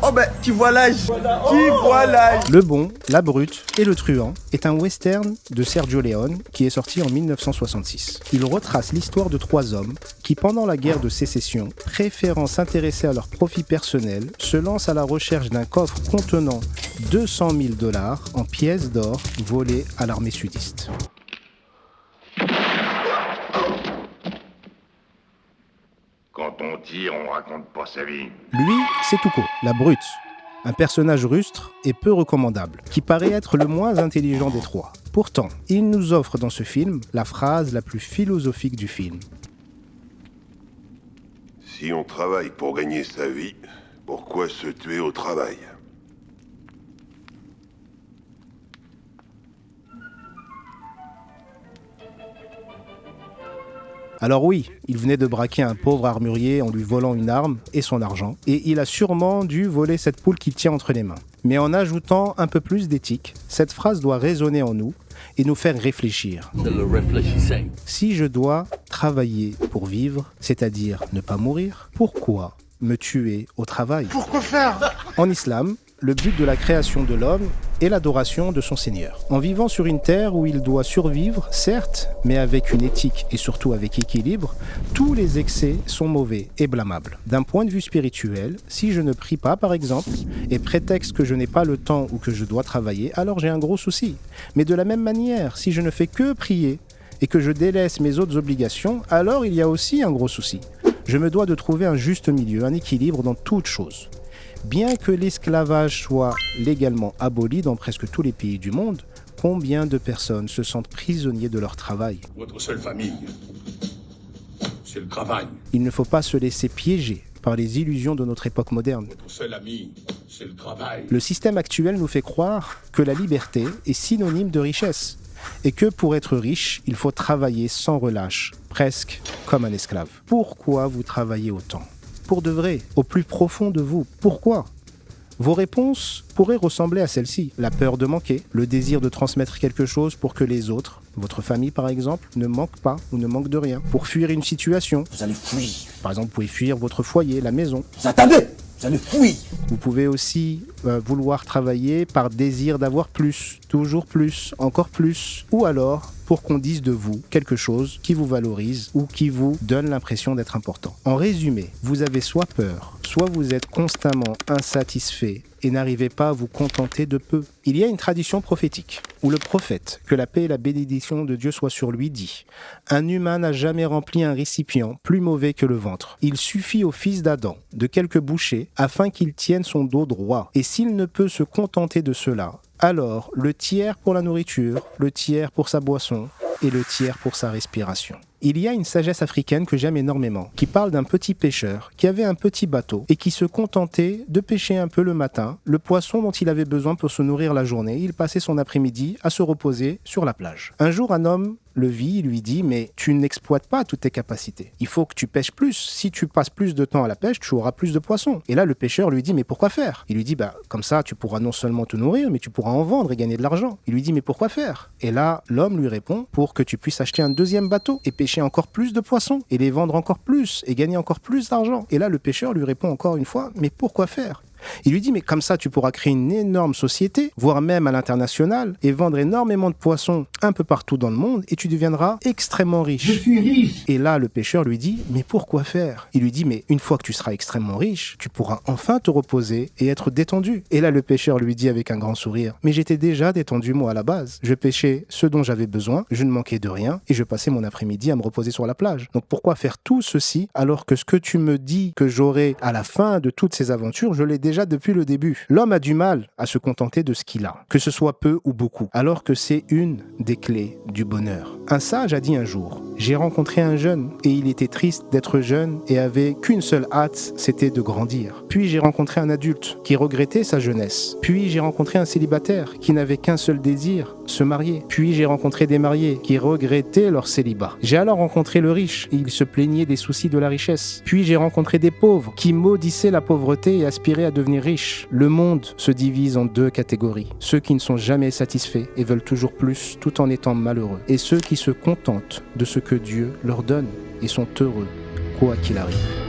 Oh ben, tu vois l'âge. Tu vois l'âge. Le Bon, la Brute et le Truand est un western de Sergio Leone qui est sorti en 1966. Il retrace l'histoire de 3 hommes qui, pendant la guerre de sécession, préférant s'intéresser à leur profit personnel, se lancent à la recherche d'un coffre contenant 200 000 $ en pièces d'or volées à l'armée sudiste. Quand on tire, on raconte pas sa vie. Lui, c'est Tuco, la Brute. Un personnage rustre et peu recommandable, qui paraît être le moins intelligent des 3. Pourtant, il nous offre dans ce film la phrase la plus philosophique du film. Si on travaille pour gagner sa vie, pourquoi se tuer au travail ? Alors oui, il venait de braquer un pauvre armurier en lui volant une arme et son argent, et il a sûrement dû voler cette poule qu'il tient entre les mains. Mais en ajoutant un peu plus d'éthique, cette phrase doit résonner en nous et nous faire réfléchir. Si je dois travailler pour vivre, c'est-à-dire ne pas mourir, pourquoi me tuer au travail ? Pourquoi faire ? En islam, le but de la création de l'homme est l'adoration de son Seigneur. En vivant sur une terre où il doit survivre, certes, mais avec une éthique et surtout avec équilibre, tous les excès sont mauvais et blâmables. D'un point de vue spirituel, si je ne prie pas par exemple, et prétexte que je n'ai pas le temps ou que je dois travailler, alors j'ai un gros souci. Mais de la même manière, si je ne fais que prier et que je délaisse mes autres obligations, alors il y a aussi un gros souci. Je me dois de trouver un juste milieu, un équilibre dans toute chose. Bien que l'esclavage soit légalement aboli dans presque tous les pays du monde, combien de personnes se sentent prisonniers de leur travail ? Votre seule famille, c'est le travail. Il ne faut pas se laisser piéger par les illusions de notre époque moderne. Votre seul ami, c'est le travail. Le système actuel nous fait croire que la liberté est synonyme de richesse et que pour être riche, il faut travailler sans relâche, presque comme un esclave. Pourquoi vous travaillez autant ? Pour de vrai, au plus profond de vous. Pourquoi ? Vos réponses pourraient ressembler à celle-ci. La peur de manquer, le désir de transmettre quelque chose pour que les autres, votre famille par exemple, ne manquent pas ou ne manquent de rien. Pour fuir une situation. Vous allez fuir. Par exemple, vous pouvez fuir votre foyer, la maison. Vous attendez. Vous allez fuir. Vous pouvez aussi vouloir travailler par désir d'avoir plus, toujours plus, encore plus. Ou alors pour qu'on dise de vous quelque chose qui vous valorise ou qui vous donne l'impression d'être important. En résumé, vous avez soit peur, soit vous êtes constamment insatisfait et n'arrivez pas à vous contenter de peu. Il y a une tradition prophétique où le prophète, que la paix et la bénédiction de Dieu soient sur lui, dit « Un humain n'a jamais rempli un récipient plus mauvais que le ventre. Il suffit au fils d'Adam de quelques bouchées afin qu'il tienne son dos droit. Et s'il ne peut se contenter de cela, alors le tiers pour la nourriture, le tiers pour sa boisson et le tiers pour sa respiration. » Il y a une sagesse africaine que j'aime énormément, qui parle d'un petit pêcheur qui avait un petit bateau et qui se contentait de pêcher un peu le matin, le poisson dont il avait besoin pour se nourrir la journée. Il passait son après-midi à se reposer sur la plage. Un jour, un homme le vit, lui dit « Mais tu n'exploites pas toutes tes capacités. Il faut que tu pêches plus. Si tu passes plus de temps à la pêche, tu auras plus de poissons. » Et là, le pêcheur lui dit « Mais pourquoi faire ?» Il lui dit « Comme ça, tu pourras non seulement te nourrir, mais tu pourras en vendre et gagner de l'argent. » Il lui dit « Mais pourquoi faire ?» Et là, l'homme lui répond « Pour que tu puisses acheter un deuxième bateau et pêcher encore plus de poissons et les vendre encore plus et gagner encore plus d'argent. » Et là, le pêcheur lui répond encore une fois « Mais pourquoi faire ?» Il lui dit, mais comme ça, tu pourras créer une énorme société, voire même à l'international, et vendre énormément de poissons un peu partout dans le monde, et tu deviendras extrêmement riche. Je suis riche. Et là, le pêcheur lui dit, mais pourquoi faire ? Il lui dit, mais une fois que tu seras extrêmement riche, tu pourras enfin te reposer et être détendu. Et là, le pêcheur lui dit avec un grand sourire, mais j'étais déjà détendu, moi, à la base. Je pêchais ce dont j'avais besoin, je ne manquais de rien, et je passais mon après-midi à me reposer sur la plage. Donc pourquoi faire tout ceci, alors que ce que tu me dis que j'aurai à la fin de toutes ces aventures, je l'ai déjà depuis le début. L'homme a du mal à se contenter de ce qu'il a, que ce soit peu ou beaucoup, alors que c'est une des clés du bonheur. Un sage a dit un jour, j'ai rencontré un jeune et il était triste d'être jeune et avait qu'une seule hâte, c'était de grandir. Puis j'ai rencontré un adulte qui regrettait sa jeunesse. Puis j'ai rencontré un célibataire qui n'avait qu'un seul désir, se marier. Puis j'ai rencontré des mariés qui regrettaient leur célibat. J'ai alors rencontré le riche et il se plaignait des soucis de la richesse. Puis j'ai rencontré des pauvres qui maudissaient la pauvreté et aspiraient à devenir riches. Le monde se divise en deux catégories. Ceux qui ne sont jamais satisfaits et veulent toujours plus tout en étant malheureux. Et ceux qui se contentent de ce que Dieu leur donne et sont heureux, quoi qu'il arrive.